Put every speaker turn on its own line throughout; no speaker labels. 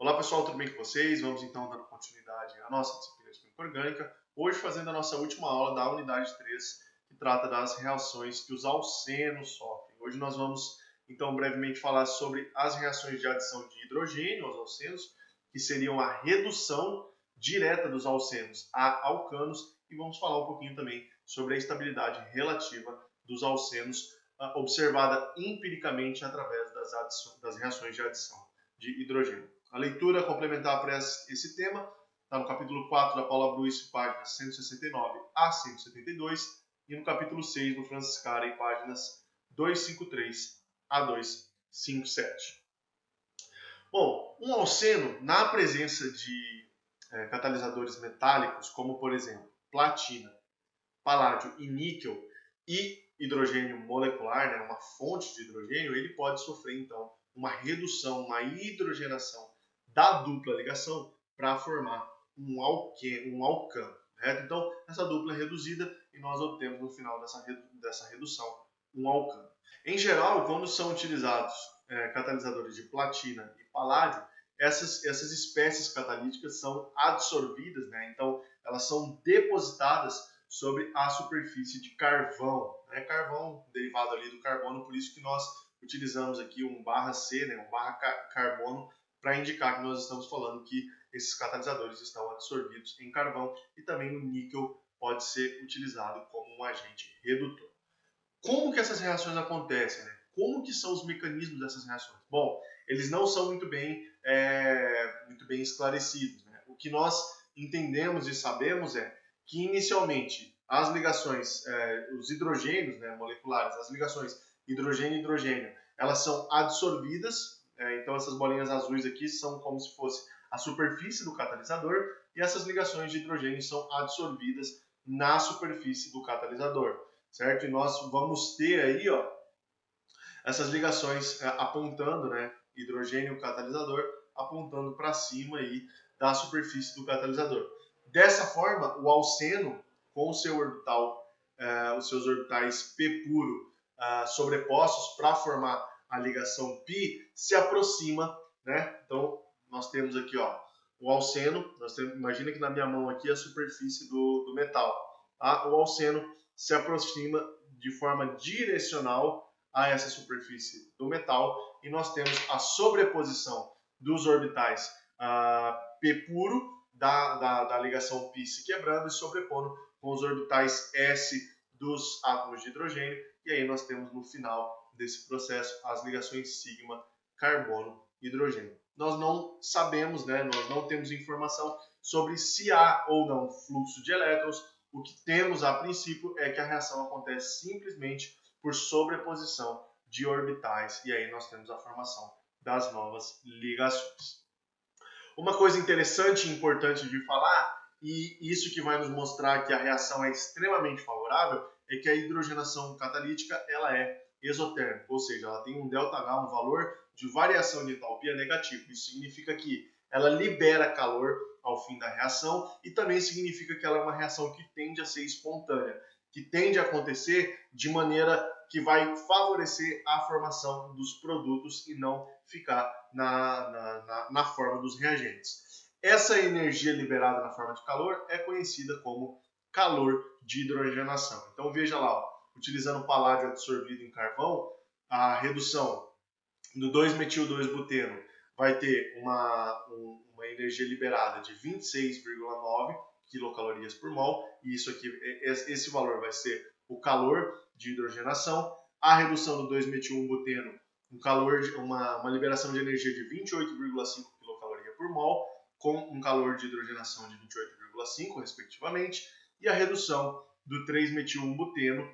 Olá pessoal, tudo bem com vocês? Vamos então dando continuidade à nossa disciplina de Química Orgânica, hoje fazendo a nossa última aula da unidade 3, que trata das reações que os alcenos sofrem. Hoje nós vamos então brevemente falar sobre as reações de adição de hidrogênio aos alcenos, que seriam a redução direta dos alcenos a alcanos, e vamos falar um pouquinho também sobre a estabilidade relativa dos alcenos, observada empiricamente através das reações de adição de hidrogênio. A leitura complementar para esse tema está no capítulo 4 da Paula Bruce, páginas 169 a 172, e no capítulo 6 do Francis Karen, páginas 253 a 257. Bom, um alceno, na presença de catalisadores metálicos, como por exemplo platina, paládio e níquel, e hidrogênio molecular, né, uma fonte de hidrogênio, ele pode sofrer então uma redução, uma hidrogenação da dupla ligação para formar um alcano. Correto? Então, essa dupla é reduzida e nós obtemos no final dessa redução um alcano. Em geral, quando são utilizados catalisadores de platina e paládio, essas espécies catalíticas são adsorvidas, né? Então elas são depositadas sobre a superfície de carvão, né? Carvão derivado ali do carbono, por isso que nós utilizamos aqui um /C, né? um /carbono, para indicar que nós estamos falando que esses catalisadores estão absorvidos em carvão, e também o níquel pode ser utilizado como um agente redutor. Como que essas reações acontecem, né? Como que são os mecanismos dessas reações? Bom, eles não são muito bem esclarecidos, né? O que nós entendemos e sabemos é que inicialmente as ligações, os hidrogênios, né, moleculares, as ligações hidrogênio-hidrogênio, elas são adsorvidas, então essas bolinhas azuis aqui são como se fosse a superfície do catalisador, e essas ligações de hidrogênio são adsorvidas na superfície do catalisador, certo? E nós vamos ter aí, ó, essas ligações apontando, né, hidrogênio catalisador, apontando para cima aí da superfície do catalisador. Dessa forma, o alceno, com o seu orbital, os seus orbitais P puro sobrepostos para formar a ligação π, se aproxima, né? Então, nós temos aqui, ó, o alceno, imagina que na minha mão aqui é a superfície do metal. Tá? O alceno se aproxima de forma direcional a essa superfície do metal, e nós temos a sobreposição dos orbitais P puro da ligação π se quebrando e sobrepondo com os orbitais S dos átomos de hidrogênio, e aí nós temos no final desse processo as ligações sigma, carbono, hidrogênio. Nós não sabemos, né, nós não temos informação sobre se há ou não fluxo de elétrons. O que temos a princípio é que a reação acontece simplesmente por sobreposição de orbitais, e aí nós temos a formação das novas ligações. Uma coisa interessante e importante de falar, e isso que vai nos mostrar que a reação é extremamente favorável, é que a hidrogenação catalítica ela é exotérmica, ou seja, ela tem um ΔH, um valor de variação de entalpia negativo. Isso significa que ela libera calor ao fim da reação, e também significa que ela é uma reação que tende a ser espontânea, que tende a acontecer de maneira que vai favorecer a formação dos produtos e não ficar na forma dos reagentes. Essa energia liberada na forma de calor é conhecida como calor de hidrogenação. Então veja lá, ó, utilizando paládio absorvido em carvão, a redução do 2-metil-2-buteno vai ter uma energia liberada de 26,9 quilocalorias por mol, e isso aqui, esse valor vai ser o calor de hidrogenação. A redução do 2-metil-1-buteno, uma liberação de energia de 28,5 quilocalorias por mol, com um calor de hidrogenação de 28,5, respectivamente. E a redução do 3-metil-1-buteno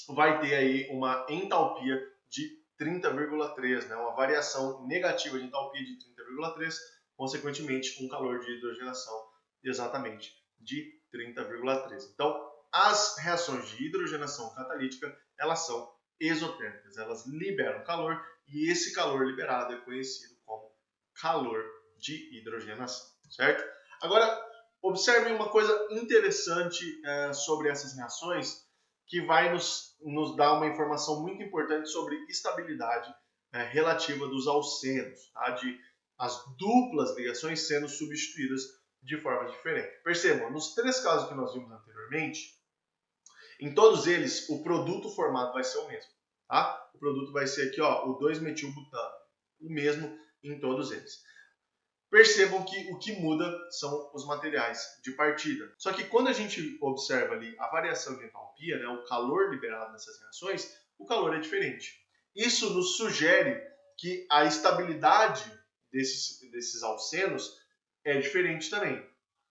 vai ter aí uma entalpia de 30,3, né? Uma variação negativa de entalpia de 30,3, consequentemente um calor de hidrogenação exatamente de 30,3. Então, as reações de hidrogenação catalítica, elas são exotérmicas, elas liberam calor, e esse calor liberado é conhecido como calor de hidrogenação, certo? Agora, observem uma coisa interessante sobre essas reações, que vai nos dar uma informação muito importante sobre estabilidade relativa dos alcenos, tá? as duplas ligações sendo substituídas de forma diferente. Percebam, nos 3 casos que nós vimos anteriormente, em todos eles o produto formado vai ser o mesmo. Tá? O produto vai ser aqui, ó, o 2-metilbutano, o mesmo em todos eles. Percebam que o que muda são os materiais de partida. Só que quando a gente observa ali a variação de entalpia, né, o calor liberado nessas reações, o calor é diferente. Isso nos sugere que a estabilidade desses alcenos é diferente também.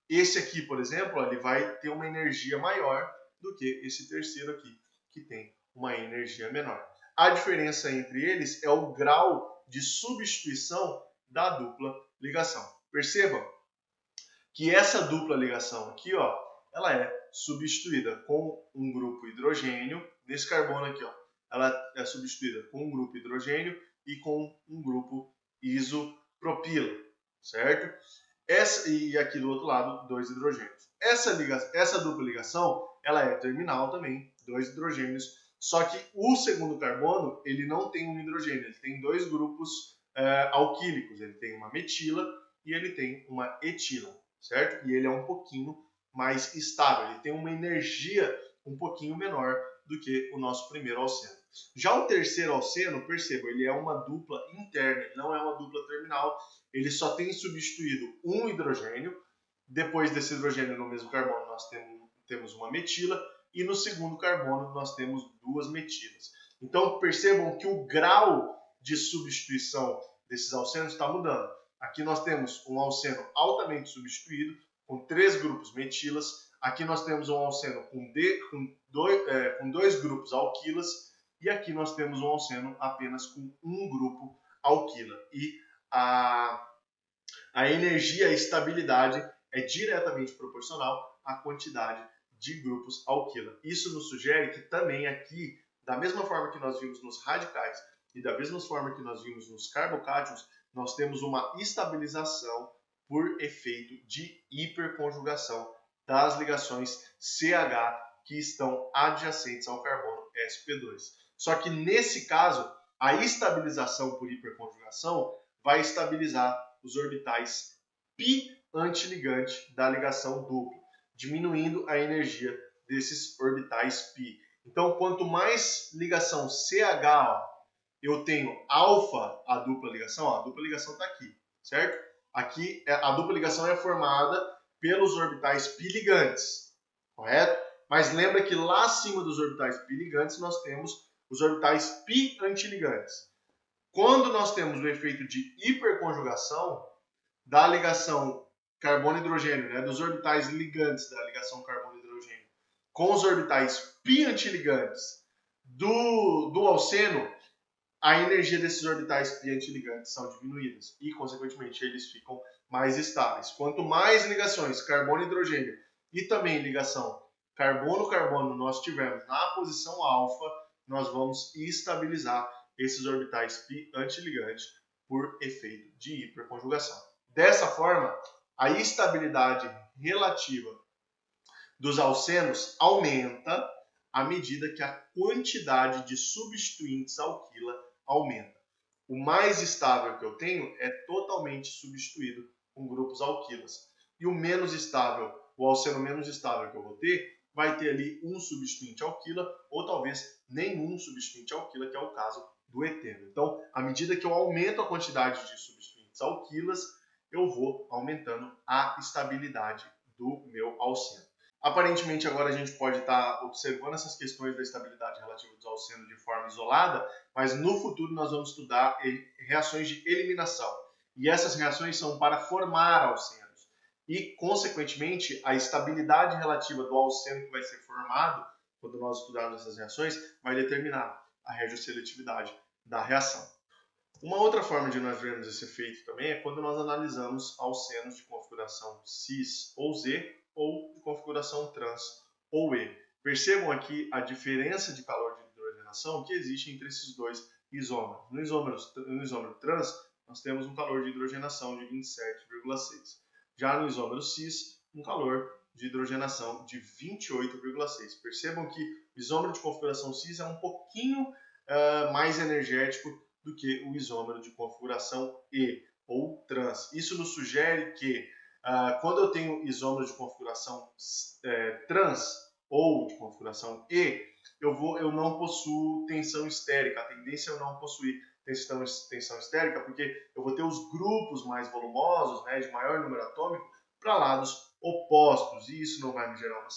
Esse aqui, por exemplo, ele vai ter uma energia maior do que esse terceiro aqui, que tem uma energia menor. A diferença entre eles é o grau de substituição da dupla ligação. Percebam que essa dupla ligação aqui, ó, ela é substituída com um grupo hidrogênio, nesse carbono aqui, ó, ela é substituída com um grupo hidrogênio e com um grupo isopropilo, certo? E aqui do outro lado, 2 hidrogênios. Essa dupla ligação, ela é terminal também, 2 hidrogênios, só que o segundo carbono, ele não tem um hidrogênio, ele tem 2 grupos alquílicos, ele tem uma metila e ele tem uma etila, certo? E ele é um pouquinho mais estável, ele tem uma energia um pouquinho menor do que o nosso primeiro alceno. Já o terceiro alceno, perceba, ele é uma dupla interna, ele não é uma dupla terminal, ele só tem substituído um hidrogênio, depois desse hidrogênio no mesmo carbono nós temos uma metila, e no segundo carbono nós temos 2 metilas. Então percebam que o grau de substituição desses alcenos está mudando. Aqui nós temos um alceno altamente substituído, com 3 grupos metilas. Aqui nós temos um alceno com 2 grupos alquilas. E aqui nós temos um alceno apenas com um grupo alquila. E a energia, a estabilidade é diretamente proporcional à quantidade de grupos alquila. Isso nos sugere que também aqui, da mesma forma que nós vimos nos radicais e da mesma forma que nós vimos nos carbocátions, nós temos uma estabilização por efeito de hiperconjugação das ligações CH que estão adjacentes ao carbono sp2. Só que nesse caso, a estabilização por hiperconjugação vai estabilizar os orbitais π antiligante da ligação dupla, diminuindo a energia desses orbitais π. Então, quanto mais ligação CH ó, eu tenho alfa, a dupla ligação está aqui, certo? Aqui, a dupla ligação é formada pelos orbitais π ligantes, correto? Mas lembra que lá acima dos orbitais π ligantes nós temos os orbitais π antiligantes. Quando nós temos o efeito de hiperconjugação da ligação carbono-hidrogênio, né, dos orbitais ligantes da ligação carbono-hidrogênio, com os orbitais π antiligantes do alceno, a energia desses orbitais π antiligantes são diminuídas e, consequentemente, eles ficam mais estáveis. Quanto mais ligações carbono-hidrogênio e também ligação carbono-carbono nós tivermos na posição alfa, nós vamos estabilizar esses orbitais π antiligante por efeito de hiperconjugação. Dessa forma, a estabilidade relativa dos alcenos aumenta à medida que a quantidade de substituintes alquila aumenta. O mais estável que eu tenho é totalmente substituído com grupos alquilas. E o menos estável, o alceno menos estável que eu vou ter, vai ter ali um substituinte alquila ou talvez nenhum substituinte alquila, que é o caso do eteno. Então, à medida que eu aumento a quantidade de substituintes alquilas, eu vou aumentando a estabilidade do meu alceno. Aparentemente, agora a gente pode estar observando essas questões da estabilidade relativa dos alcenos de forma isolada, mas no futuro nós vamos estudar reações de eliminação. E essas reações são para formar alcenos. E, consequentemente, a estabilidade relativa do alceno que vai ser formado, quando nós estudarmos essas reações, vai determinar a regioseletividade da reação. Uma outra forma de nós vermos esse efeito também é quando nós analisamos alcenos de configuração cis ou Z ou de configuração trans ou E. Percebam aqui a diferença de calor de hidrogenação que existe entre esses dois isômeros. No isômero trans, nós temos um calor de hidrogenação de 27,6. Já no isômero cis, um calor de hidrogenação de 28,6. Percebam que o isômero de configuração cis é um pouquinho mais energético do que o isômero de configuração E. ou trans. Isso nos sugere que quando eu tenho isômeros de configuração trans ou de configuração E, eu não possuo tensão estérica. A tendência é eu não possuir tensão estérica, porque eu vou ter os grupos mais volumosos, né, de maior número atômico, para lados opostos, e isso não vai me gerar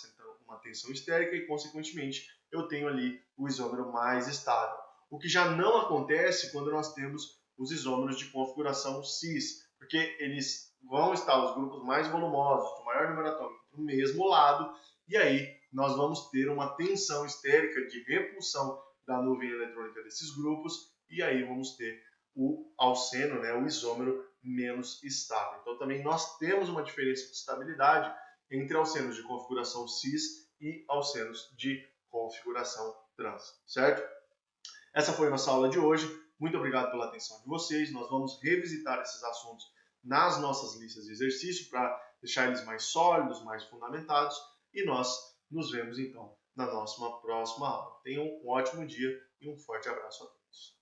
uma tensão estérica e, consequentemente, eu tenho ali o isômero mais estável. O que já não acontece quando nós temos os isômeros de configuração cis, porque eles vão estar os grupos mais volumosos, de maior número atômico, para o mesmo lado, e aí nós vamos ter uma tensão estérica de repulsão da nuvem eletrônica desses grupos, e aí vamos ter o alceno, né, o isômero menos estável. Então também nós temos uma diferença de estabilidade entre alcenos de configuração cis e alcenos de configuração trans, certo? Essa foi a nossa aula de hoje. Muito obrigado pela atenção de vocês. Nós vamos revisitar esses assuntos nas nossas listas de exercício para deixar eles mais sólidos, mais fundamentados. E nós nos vemos então na nossa próxima aula. Tenham um ótimo dia e um forte abraço a todos.